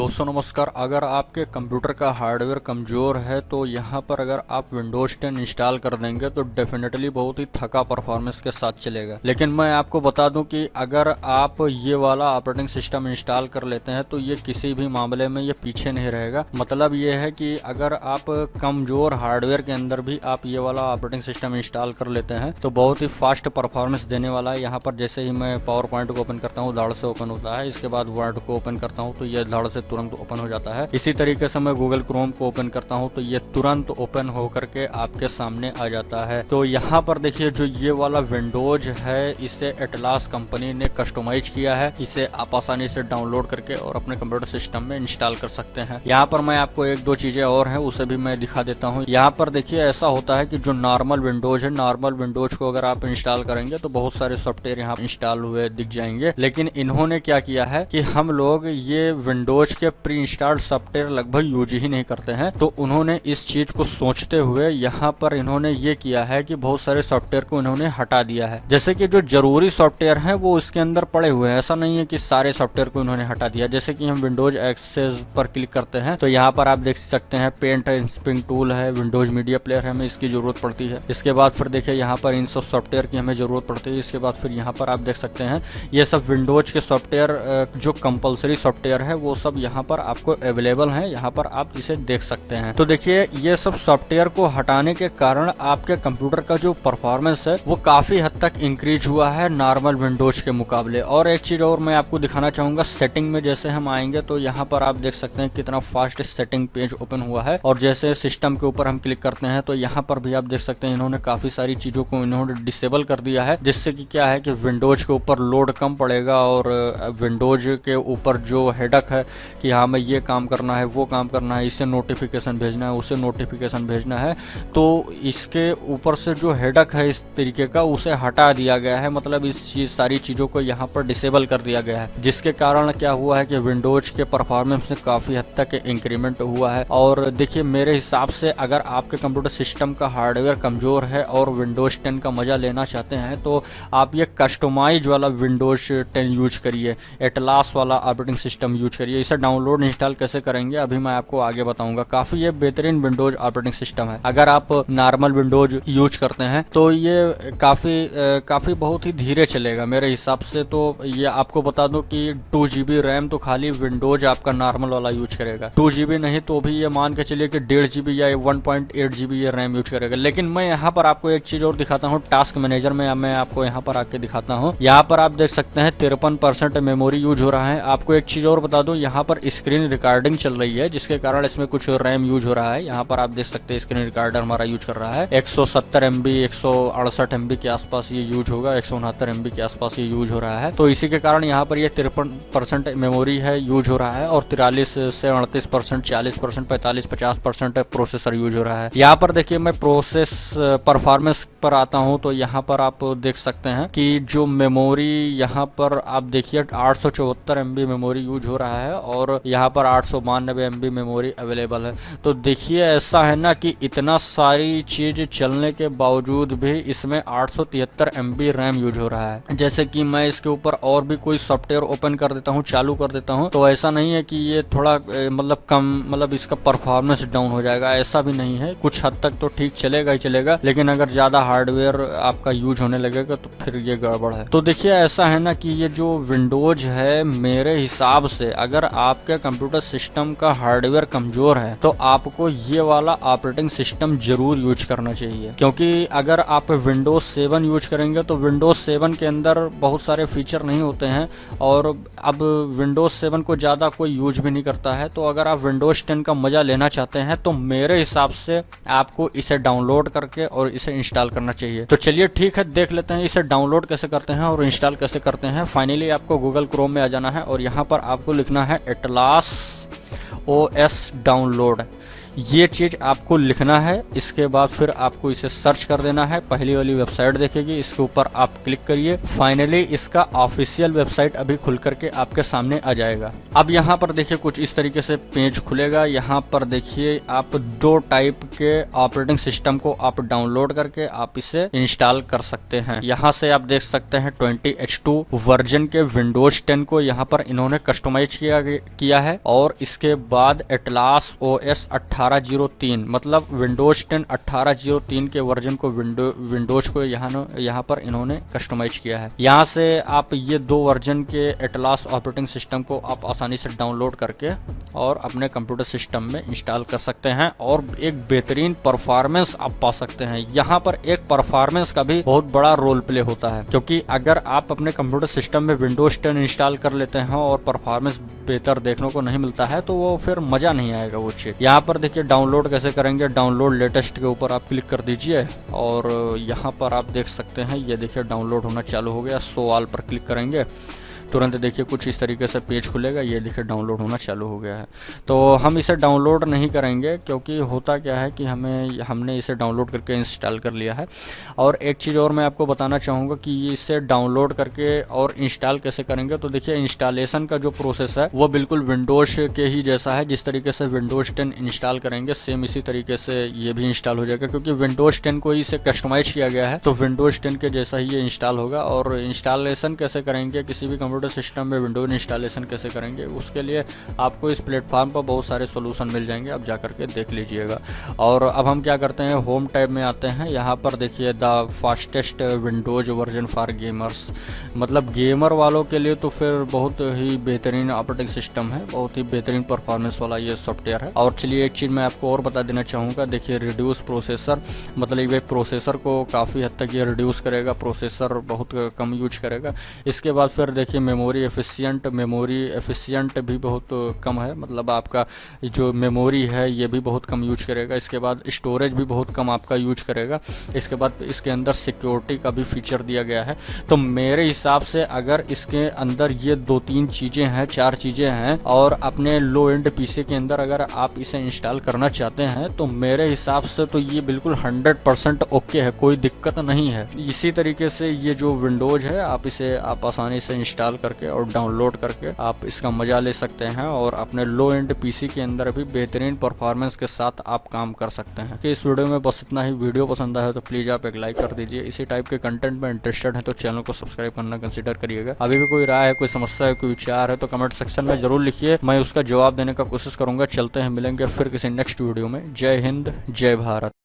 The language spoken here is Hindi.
दोस्तों नमस्कार। अगर आपके कंप्यूटर का हार्डवेयर कमज़ोर है तो यहाँ पर अगर आप विंडोज़ 10 इंस्टॉल कर देंगे तो डेफिनेटली बहुत ही थका परफॉर्मेंस के साथ चलेगा। लेकिन मैं आपको बता दूं कि अगर आप ये वाला ऑपरेटिंग सिस्टम इंस्टॉल कर लेते हैं तो ये किसी भी मामले में ये पीछे नहीं रहेगा। मतलब ये है कि अगर आप कमज़ोर हार्डवेयर के अंदर भी आप ये वाला ऑपरेटिंग सिस्टम इंस्टॉल कर लेते हैं तो बहुत ही फास्ट परफॉर्मेंस देने वाला है। यहाँ पर जैसे ही मैं पावर पॉइंट को ओपन करता हूँ धड़ से ओपन होता है, इसके बाद वर्ड को ओपन करता हूँ तो ये धड़ से तुरंत ओपन हो जाता है। इसी तरीके से मैं गूगल क्रोम को ओपन करता हूं तो ये तुरंत ओपन होकर के आपके सामने आ जाता है। तो यहाँ पर देखिए जो ये वाला विंडोज है इसे एटलास कंपनी ने कस्टमाइज किया है। इसे आप आसानी से डाउनलोड करके और अपने कंप्यूटर सिस्टम में इंस्टॉल कर सकते हैं। यहाँ पर मैं आपको एक दो चीजें और हैं उसे भी मैं दिखा देता हूँ। यहाँ पर देखिए ऐसा होता है कि जो नॉर्मल विंडोज है, नॉर्मल विंडोज को अगर आप इंस्टॉल करेंगे तो बहुत सारे सॉफ्टवेयर यहाँ इंस्टॉल हुए दिख जाएंगे। लेकिन इन्होंने क्या किया है कि हम लोग ये विंडोज के प्री इंस्टॉल्ड सॉफ्टवेयर लगभग यूज ही नहीं करते हैं, तो उन्होंने इस चीज को सोचते हुए यहाँ पर इन्होंने ये किया है कि बहुत सारे सॉफ्टवेयर को इन्होंने हटा दिया है। जैसे कि जो जरूरी सॉफ्टवेयर हैं वो इसके अंदर पड़े हुए हैं, ऐसा नहीं है कि सारे सॉफ्टवेयर को इन्होंने हटा दिया। जैसे कि हम विंडोज एक्सेस पर क्लिक करते हैं तो यहाँ पर आप देख सकते हैं पेंट है, इंस्पिंग टूल है, विंडोज मीडिया प्लेयर है, हमें इसकी जरूरत पड़ती है। इसके बाद फिर देखिए यहाँ पर इन सब सॉफ्टवेयर की हमें जरूरत पड़ती है। इसके बाद फिर यहाँ पर आप देख सकते हैं ये सब विंडोज के सॉफ्टवेयर जो कंपलसरी सॉफ्टवेयर है वो सब यहाँ पर आपको अवेलेबल है। यहाँ पर आप इसे देख सकते हैं। तो देखिए ये सब सॉफ्टवेयर को हटाने के कारण आपके कंप्यूटर का जो परफॉर्मेंस है वो काफी हद तक इंक्रीज हुआ है नॉर्मल विंडोज के मुकाबले। और एक चीज और मैं आपको दिखाना चाहूंगा, सेटिंग में जैसे हम आएंगे तो यहाँ पर आप देख सकते हैं कितना फास्ट सेटिंग पेज ओपन हुआ है। और जैसे सिस्टम के ऊपर हम क्लिक करते हैं तो यहाँ पर भी आप देख सकते हैं इन्होंने काफी सारी चीजों को इन्होंने डिसेबल कर दिया है, जिससे कि क्या है कि विंडोज के ऊपर लोड कम पड़ेगा और विंडोज के ऊपर जो हेडक है कि हाँ मैं ये काम करना है, वो काम करना है, इसे नोटिफिकेशन भेजना है, उसे नोटिफिकेशन भेजना है, तो इसके ऊपर से जो हेडक है इस तरीके का उसे हटा दिया गया है। मतलब इस सारी चीज़ों को यहाँ पर डिसेबल कर दिया गया है, जिसके कारण क्या हुआ है कि विंडोज के परफॉर्मेंस में काफ़ी हद तक इंक्रीमेंट हुआ है। और देखिए मेरे हिसाब से अगर आपके कंप्यूटर सिस्टम का हार्डवेयर कमज़ोर है और विंडोज 10 का मज़ा लेना चाहते हैं तो आप ये कस्टमाइज वाला विंडोज 10 यूज करिए, एटलास वाला ऑपरेटिंग सिस्टम यूज करिए। इसे डाउनलोड इंस्टॉल कैसे करेंगे अभी मैं आपको आगे बताऊंगा। काफी ये बेहतरीन विंडोज ऑपरेटिंग सिस्टम है। अगर आप नॉर्मल विंडोज यूज करते हैं तो ये काफी बहुत ही धीरे चलेगा मेरे हिसाब से। तो ये आपको बता दूं कि 2 GB रैम तो खाली विंडोज आपका नॉर्मल वाला यूज करेगा। 2 GB नहीं तो भी ये मान के चलिए कि 1.5 GB या 1.8 GB ये रैम यूज करेगा। लेकिन मैं यहाँ पर आपको एक चीज और दिखाता हूँ, टास्क मैनेजर में मैं आपको यहाँ पर आके दिखाता हूँ। यहाँ पर आप देख सकते हैं 53% मेमोरी यूज हो रहा है। आपको एक चीज और बता दूं, यहाँ पर स्क्रीन रिकॉर्डिंग चल रही है जिसके कारण इसमें कुछ रैम यूज हो रहा है। यहाँ पर आप देख सकते हैं स्क्रीन रिकॉर्डर हमारा यूज कर रहा है 170 MB 168 MB के आसपास ये यूज होगा, 169 MB के आसपास ये यूज हो रहा है। तो इसी के कारण यहाँ पर ये 53% मेमोरी है यूज हो रहा है और 43 से 38%, 40%, 45, 50% प्रोसेसर यूज हो रहा है। यहाँ पर देखिए मैं प्रोसेस परफॉर्मेंस पर आता हूँ तो यहाँ पर आप देख सकते हैं कि जो मेमोरी यहाँ पर आप देखिए 874 MB मेमोरी यूज हो रहा है और यहाँ पर 892 MB मेमोरी अवेलेबल है। तो देखिए ऐसा है ना कि इतना सारी चीज चलने के बावजूद भी इसमें 873 MB रैम यूज हो रहा है। जैसे कि मैं इसके ऊपर और भी कोई सॉफ्टवेयर ओपन कर देता हूँ, चालू कर देता हूँ, तो ऐसा नहीं है कि ये थोड़ा मतलब कम, मतलब इसका परफॉर्मेंस डाउन हो जाएगा, ऐसा भी नहीं है। कुछ हद तक तो ठीक चलेगा ही चलेगा, लेकिन अगर ज्यादा हार्डवेयर आपका यूज होने लगेगा तो फिर ये गड़बड़ है। तो देखिए ऐसा है ना कि ये जो विंडोज है मेरे हिसाब से अगर आपके कंप्यूटर सिस्टम का हार्डवेयर कमजोर है तो आपको ये वाला ऑपरेटिंग सिस्टम जरूर यूज करना चाहिए। क्योंकि अगर आप विंडोज 7 यूज करेंगे तो विंडोज 7 के अंदर बहुत सारे फीचर नहीं होते हैं और अब विंडोज 7 को ज्यादा कोई यूज भी नहीं करता है। तो अगर आप विंडोज 10 का मजा लेना चाहते हैं तो मेरे हिसाब से आपको इसे डाउनलोड करके और इसे इंस्टॉल करना चाहिए। तो चलिए ठीक है, देख लेते हैं इसे डाउनलोड कैसे करते हैं और इंस्टॉल कैसे करते हैं। फाइनली आपको गूगल क्रोम में आ जाना है और यहाँ पर आपको लिखना है एटलास OS डाउनलोड। ये चीज़ आपको लिखना है। इसके बाद फिर आपको इसे सर्च कर देना है, पहली वाली वेबसाइट देखेगी, इसके ऊपर आप क्लिक करिए। फाइनली इसका ऑफिशियल वेबसाइट अभी खुल करके आपके सामने आ जाएगा। अब यहाँ पर देखिए कुछ इस तरीके से पेज खुलेगा। यहाँ पर देखिए आप 2 टाइप के ऑपरेटिंग सिस्टम को आप डाउनलोड करके आप इसे इंस्टॉल कर सकते हैं। यहाँ से आप देख सकते हैं 20H2 वर्जन के विंडोज 10 को यहाँ पर इन्होंने कस्टमाइज किया है, और इसके बाद एटलास OS 1803 मतलब विंडोज 10 1803 के वर्जन को विंडोज को यहाँ पर इन्होंने कस्टमाइज किया है। यहाँ से आप ये 2 वर्जन के एटलास ऑपरेटिंग सिस्टम को आप आसानी से डाउनलोड करके और अपने कंप्यूटर सिस्टम में इंस्टॉल कर सकते हैं, और एक बेहतरीन परफॉर्मेंस आप पा सकते हैं। यहाँ पर एक परफॉर्मेंस का भी बहुत बड़ा रोल प्ले होता है, क्योंकि अगर आप अपने कंप्यूटर सिस्टम में विंडोज 10 इंस्टॉल कर लेते हैं और परफॉर्मेंस बेहतर देखने को नहीं मिलता है तो वो फिर मजा नहीं आएगा वो चीज। यहाँ पर देखिए डाउनलोड कैसे करेंगे, डाउनलोड लेटेस्ट के ऊपर आप क्लिक कर दीजिए, और यहाँ पर आप देख सकते हैं ये देखिए डाउनलोड होना चालू हो गया। शो ऑल पर क्लिक करेंगे, तुरंत देखिए कुछ इस तरीके से पेज खुलेगा। ये देखिए डाउनलोड होना चालू हो गया है। तो हम इसे डाउनलोड नहीं करेंगे, क्योंकि होता क्या है कि हमने इसे डाउनलोड करके इंस्टॉल कर लिया है। और एक चीज़ और मैं आपको बताना चाहूँगा कि इसे डाउनलोड करके और इंस्टॉल कैसे करेंगे। तो देखिए इंस्टॉलेशन का जो प्रोसेस है वो बिल्कुल विंडोज के ही जैसा है। जिस तरीके से विंडोज 10 इंस्टॉल करेंगे सेम इसी तरीके से ये भी इंस्टॉल हो जाएगा, क्योंकि विंडोज 10 को ही इसे कस्टमाइज किया गया है, तो विंडोज 10 के जैसा ही ये इंस्टॉल होगा। और इंस्टॉलेशन कैसे करेंगे, किसी भी कंप्यूटर सिस्टम में विंडोज इंस्टॉलेशन कैसे करेंगे, उसके लिए आपको इस प्लेटफॉर्म पर बहुत सारे सॉल्यूशन मिल जाएंगे, आप जाकर के देख लीजिएगा। और अब हम क्या करते हैं, होम टैब में आते हैं। यहाँ पर देखिए the fastest Windows version for gamers, मतलब गेमर वालों के लिए तो फिर बहुत ही बेहतरीन ऑपरेटिंग सिस्टम है, बहुत ही बेहतरीन परफॉर्मेंस वाला ये सॉफ्टवेयर है। और चलिए एक चीज़ मैं आपको और बता देना चाहूँगा, देखिए रिड्यूस प्रोसेसर, मतलब ये प्रोसेसर को काफ़ी हद तक ये रिड्यूस करेगा, प्रोसेसर बहुत कम यूज करेगा। इसके बाद फिर देखिए मेमोरी एफिशिएंट भी बहुत कम है, मतलब आपका जो मेमोरी है ये भी बहुत कम यूज करेगा। इसके बाद स्टोरेज भी बहुत कम आपका यूज करेगा। इसके बाद इसके अंदर सिक्योरिटी का भी फीचर दिया गया है। तो मेरे हिसाब से अगर इसके अंदर ये 2-3 चीज़ें हैं, 4 चीज़ें हैं, और अपने लो एंड पीसी के अंदर अगर आप इसे इंस्टॉल करना चाहते हैं तो मेरे हिसाब से तो ये बिल्कुल 100% ओके है, कोई दिक्कत नहीं है। इसी तरीके से ये जो विंडोज है आप आसानी से इंस्टॉल करके और डाउनलोड करके आप इसका मजा ले सकते हैं, और अपने लो एंड पीसी के अंदर भी बेहतरीन परफॉर्मेंस के साथ आप काम कर सकते हैं। कि इस वीडियो में बस इतना ही। वीडियो पसंद आया तो प्लीज़ आप एक लाइक कर दीजिए। इसी टाइप के कंटेंट में इंटरेस्टेड है तो चैनल को सब्सक्राइब करना कंसिडर करिएगा। अभी भी कोई राय है, कोई समस्या है, कोई विचार है तो कमेंट सेक्शन में जरूर लिखिए, मैं उसका जवाब देने का कोशिश करूंगा। चलते हैं, मिलेंगे फिर किसी नेक्स्ट वीडियो में। जय हिंद, जय भारत।